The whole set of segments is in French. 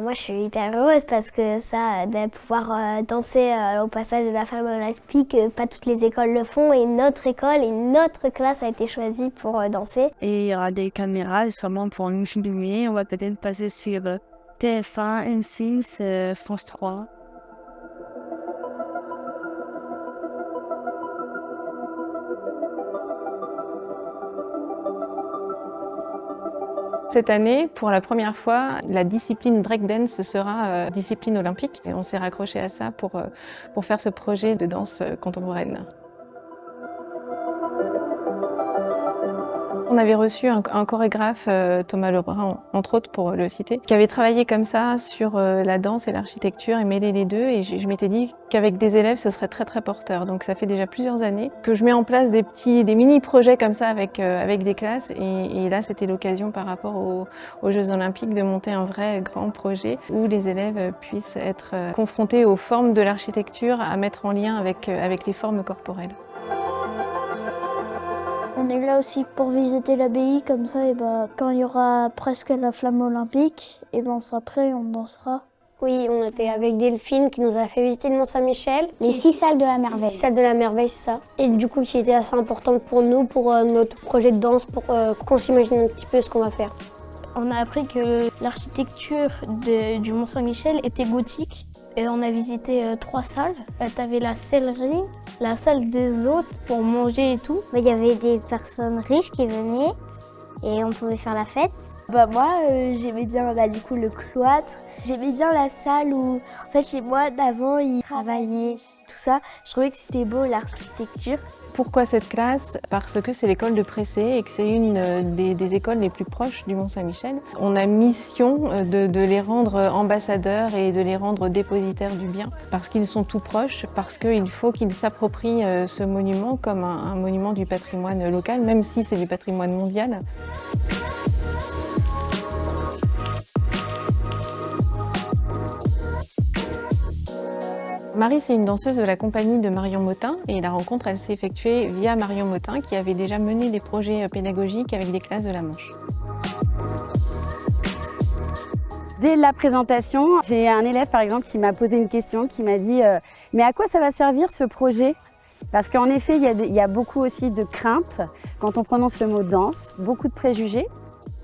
Moi, je suis hyper heureuse parce que ça, de pouvoir danser au passage de la flamme olympique, pas toutes les écoles le font et notre école et notre classe a été choisie pour danser. Et il y aura des caméras sûrement pour nous filmer. On va peut-être passer sur TF1, M6, France 3. Cette année, pour la première fois, la discipline breakdance sera discipline olympique. Et on s'est raccroché à ça pour faire ce projet de danse contemporaine. On avait reçu un chorégraphe, Thomas Lebrun, entre autres pour le citer, qui avait travaillé comme ça sur la danse et l'architecture et mêler les deux. Et je m'étais dit qu'avec des élèves, ce serait très très porteur. Donc ça fait déjà plusieurs années que je mets en place des mini-projets comme ça avec des classes. Et là, c'était l'occasion par rapport aux Jeux Olympiques de monter un vrai grand projet où les élèves puissent être confrontés aux formes de l'architecture à mettre en lien avec les formes corporelles. On est là aussi pour visiter l'abbaye, comme ça, et quand il y aura presque la flamme olympique, on sera prêt, on dansera. Oui, on était avec Delphine qui nous a fait visiter le Mont-Saint-Michel. Les 6 salles de la merveille. Les 6 salles de la merveille, c'est ça. Et du coup, qui était assez importante pour nous, pour notre projet de danse, pour qu'on s'imagine un petit peu ce qu'on va faire. On a appris que l'architecture du Mont-Saint-Michel était gothique. Et on a visité 3 salles. T'avais la sellerie, la salle des hôtes pour manger et tout. Il y avait des personnes riches qui venaient et on pouvait faire la fête. Moi, j'aimais bien du coup le cloître. J'aimais bien la salle où en fait les moines d'avant ils travaillaient, tout ça. Je trouvais que c'était beau l'architecture. Pourquoi cette classe? Parce que c'est l'école de Pressé et que c'est une des écoles les plus proches du Mont-Saint-Michel. On a mission de les rendre ambassadeurs et de les rendre dépositaires du bien, parce qu'ils sont tout proches, parce qu'il faut qu'ils s'approprient ce monument comme un monument du patrimoine local, même si c'est du patrimoine mondial. Marie, c'est une danseuse de la compagnie de Marion Motin et la rencontre, elle s'est effectuée via Marion Motin qui avait déjà mené des projets pédagogiques avec des classes de la Manche. Dès la présentation, j'ai un élève par exemple qui m'a posé une question, qui m'a dit « Mais à quoi ça va servir ce projet ?» Parce qu'en effet, il y a beaucoup aussi de craintes quand on prononce le mot danse, beaucoup de préjugés.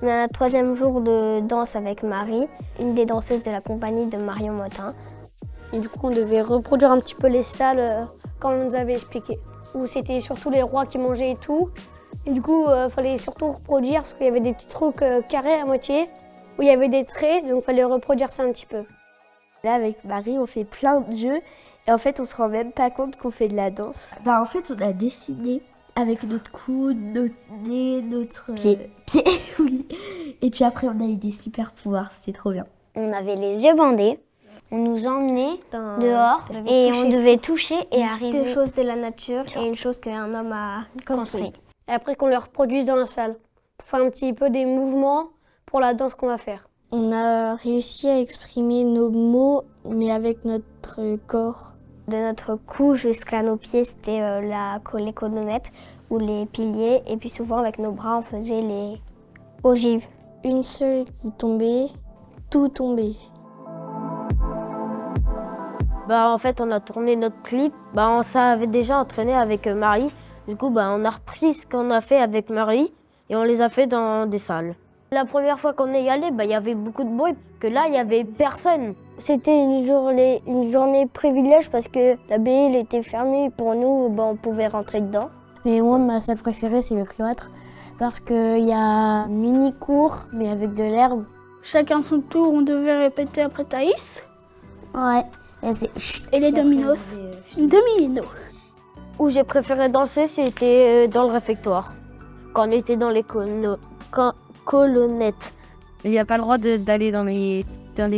On a un 3e jour de danse avec Marie, une des danseuses de la compagnie de Marion Motin. Et du coup, on devait reproduire un petit peu les salles comme on nous avait expliqué. Où c'était surtout les rois qui mangeaient et tout. Et du coup, il fallait surtout reproduire parce qu'il y avait des petits trucs carrés à moitié, où il y avait des traits, donc il fallait reproduire ça un petit peu. Là, avec Marie, on fait plein de jeux et en fait, on se rend même pas compte qu'on fait de la danse. En fait, on a dessiné avec notre coude, notre nez, notre pied, oui. Et puis après, on a eu des super pouvoirs, c'était trop bien. On avait les yeux bandés. On nous emmenait dehors et on devait toucher et arriver. 2 choses de la nature et une chose qu'un homme a construit. Et après qu'on le reproduise dans la salle, pour faire un petit peu des mouvements pour la danse qu'on va faire. On a réussi à exprimer nos mots, mais avec notre corps. De notre cou jusqu'à nos pieds, c'était les colonnettes ou les piliers. Et puis souvent, avec nos bras, on faisait les ogives. Une seule qui tombait, tout tombait. En fait, on a tourné notre clip. On s'avait déjà entraîné avec Marie. Du coup, on a repris ce qu'on a fait avec Marie et on les a fait dans des salles. La première fois qu'on est allé, il y avait beaucoup de bruit, que là, il n'y avait personne. C'était une journée privilège parce que l'abbaye était fermée. Pour nous, on pouvait rentrer dedans. Mais moi, ma salle préférée, c'est le cloître parce qu'il y a un mini-cours, mais avec de l'herbe. Chacun son tour, on devait répéter après Thaïs. Ouais. Et les dominos. Domino. Où j'ai préféré danser, c'était dans le réfectoire, quand on était dans les colonnettes. Il n'y a pas le droit d'aller dans les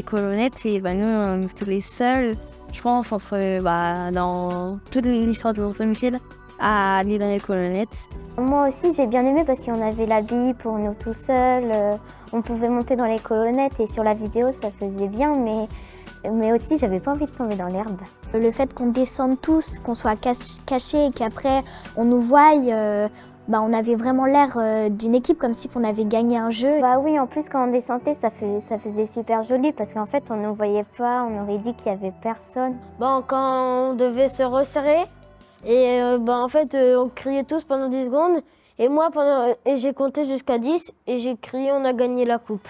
colonnettes et nous, on était les seuls, je pense, dans toute l'histoire de Mont-Saint-Michel, à aller dans les colonnettes. Moi aussi, j'ai bien aimé parce qu'on avait l'habit pour nous tout seuls. On pouvait monter dans les colonnettes et sur la vidéo, ça faisait bien, mais aussi, j'avais pas envie de tomber dans l'herbe. Le fait qu'on descende tous, qu'on soit cachés et qu'après on nous voie, on avait vraiment l'air d'une équipe, comme si on avait gagné un jeu. Bah oui, en plus quand on descendait, ça faisait super joli parce qu'en fait on ne voyait pas, on aurait dit qu'il y avait personne. Bon, quand on devait se resserrer, et en fait on criait tous pendant 10 secondes, et moi j'ai compté jusqu'à 10 et j'ai crié on a gagné la coupe.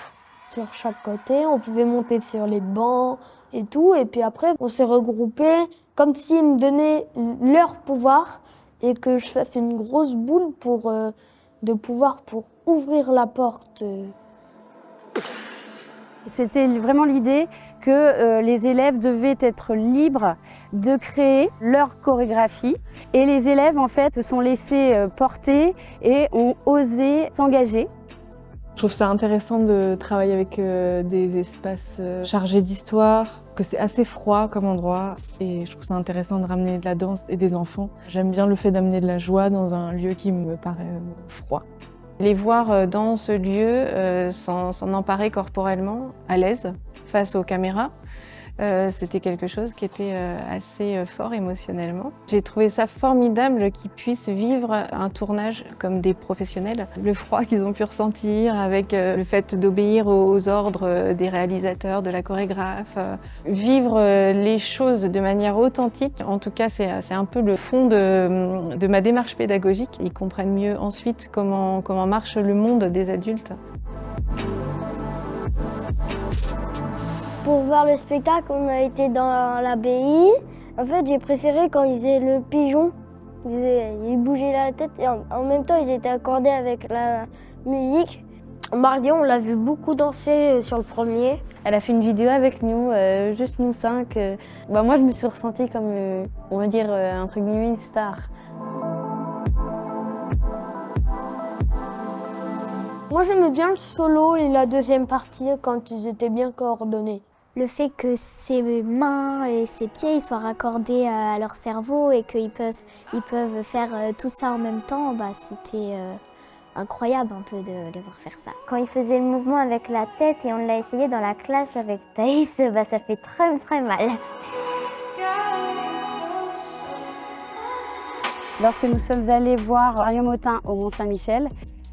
Sur chaque côté, on pouvait monter sur les bancs et tout, et puis après on s'est regroupés comme s'ils me donnaient leur pouvoir et que je fasse une grosse boule pour ouvrir la porte. C'était vraiment l'idée que les élèves devaient être libres de créer leur chorégraphie. Et les élèves, en fait, se sont laissés porter et ont osé s'engager. Je trouve ça intéressant de travailler avec des espaces chargés d'histoire, que c'est assez froid comme endroit et je trouve ça intéressant de ramener de la danse et des enfants. J'aime bien le fait d'amener de la joie dans un lieu qui me paraît froid. Les voir dans ce lieu, s'en emparer corporellement, à l'aise, face aux caméras, c'était quelque chose qui était assez fort émotionnellement. J'ai trouvé ça formidable qu'ils puissent vivre un tournage comme des professionnels. Le froid qu'ils ont pu ressentir avec le fait d'obéir aux ordres des réalisateurs, de la chorégraphe. Vivre les choses de manière authentique, en tout cas c'est un peu le fond de ma démarche pédagogique. Ils comprennent mieux ensuite comment marche le monde des adultes. Pour voir le spectacle, on a été dans l'abbaye. En fait, j'ai préféré quand ils faisaient le pigeon. Ils bougeaient la tête et en même temps, ils étaient accordés avec la musique. Marion, on l'a vu beaucoup danser sur le premier. Elle a fait une vidéo avec nous, juste nous 5. Moi, je me suis ressentie comme, on va dire, entre guillemets, une star. Moi, j'aimais bien le solo et la deuxième partie quand ils étaient bien coordonnés. Le fait que ses mains et ses pieds soient raccordés à leur cerveau et qu'ils peuvent faire tout ça en même temps, c'était incroyable un peu de les voir faire ça. Quand il faisait le mouvement avec la tête et on l'a essayé dans la classe avec Thaïs, ça fait très très mal. Lorsque nous sommes allés voir Marion Motin au Mont-Saint-Michel,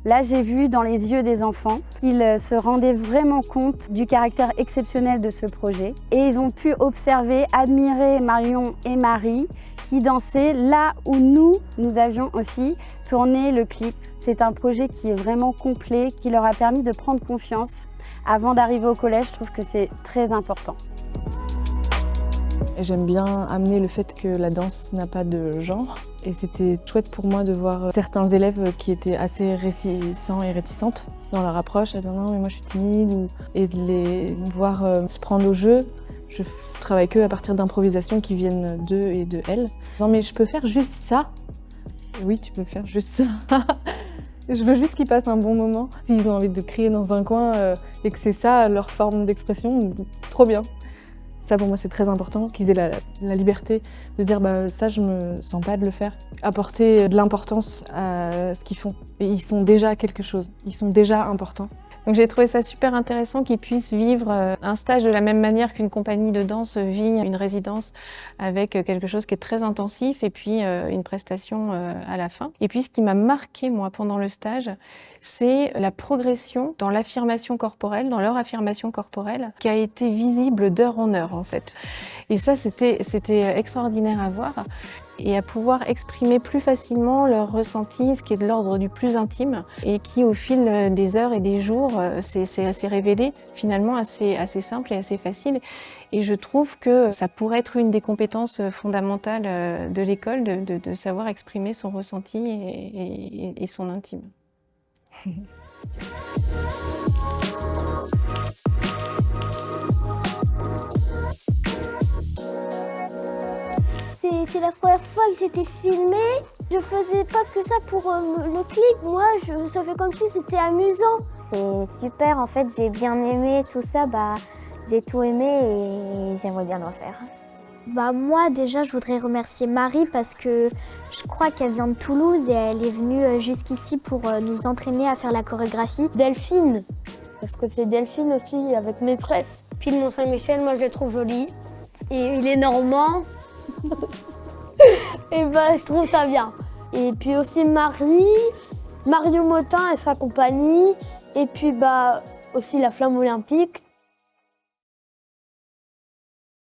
là, j'ai vu dans les yeux des enfants qu'ils se rendaient vraiment compte du caractère exceptionnel de ce projet. Et ils ont pu observer, admirer Marion et Marie qui dansaient là où nous avions aussi tourné le clip. C'est un projet qui est vraiment complet, qui leur a permis de prendre confiance. Avant d'arriver au collège, je trouve que c'est très important. J'aime bien amener le fait que la danse n'a pas de genre. Et c'était chouette pour moi de voir certains élèves qui étaient assez réticents et réticentes dans leur approche. Non, mais moi je suis timide. Et de les voir se prendre au jeu. Je travaille que à partir d'improvisations qui viennent d'eux et de elles. Non mais je peux faire juste ça. Oui, tu peux faire juste ça. Je veux juste qu'ils passent un bon moment. S'ils ont envie de crier dans un coin et que c'est ça leur forme d'expression, trop bien. Ça pour moi c'est très important, qu'ils aient la liberté de dire ça je me sens pas de le faire. Apporter de l'importance à ce qu'ils font. Et ils sont déjà quelque chose, ils sont déjà importants. Donc j'ai trouvé ça super intéressant qu'ils puissent vivre un stage de la même manière qu'une compagnie de danse vit une résidence avec quelque chose qui est très intensif et puis une prestation à la fin. Et puis ce qui m'a marqué moi pendant le stage, c'est la progression dans l'affirmation corporelle, dans leur affirmation corporelle, qui a été visible d'heure en heure en fait. Et ça c'était extraordinaire à voir. Et à pouvoir exprimer plus facilement leur ressenti, ce qui est de l'ordre du plus intime et qui au fil des heures et des jours s'est révélé finalement assez simple et assez facile. Et je trouve que ça pourrait être une des compétences fondamentales de l'école, de savoir exprimer son ressenti et son intime. C'était la première fois que j'étais filmée. Je faisais pas que ça pour le clip. Moi, ça fait comme si c'était amusant. C'est super, en fait, j'ai bien aimé tout ça. J'ai tout aimé et j'aimerais bien le refaire. Moi, déjà, je voudrais remercier Marie parce que je crois qu'elle vient de Toulouse et elle est venue jusqu'ici pour nous entraîner à faire la chorégraphie. Delphine, parce que c'est Delphine aussi avec maîtresse. Puis le Mont-Saint-Michel, moi je le trouve joli. Et il est normand. Et je trouve ça bien. Et puis aussi Marie Marion Motin et sa compagnie, et puis bah aussi la Flamme Olympique.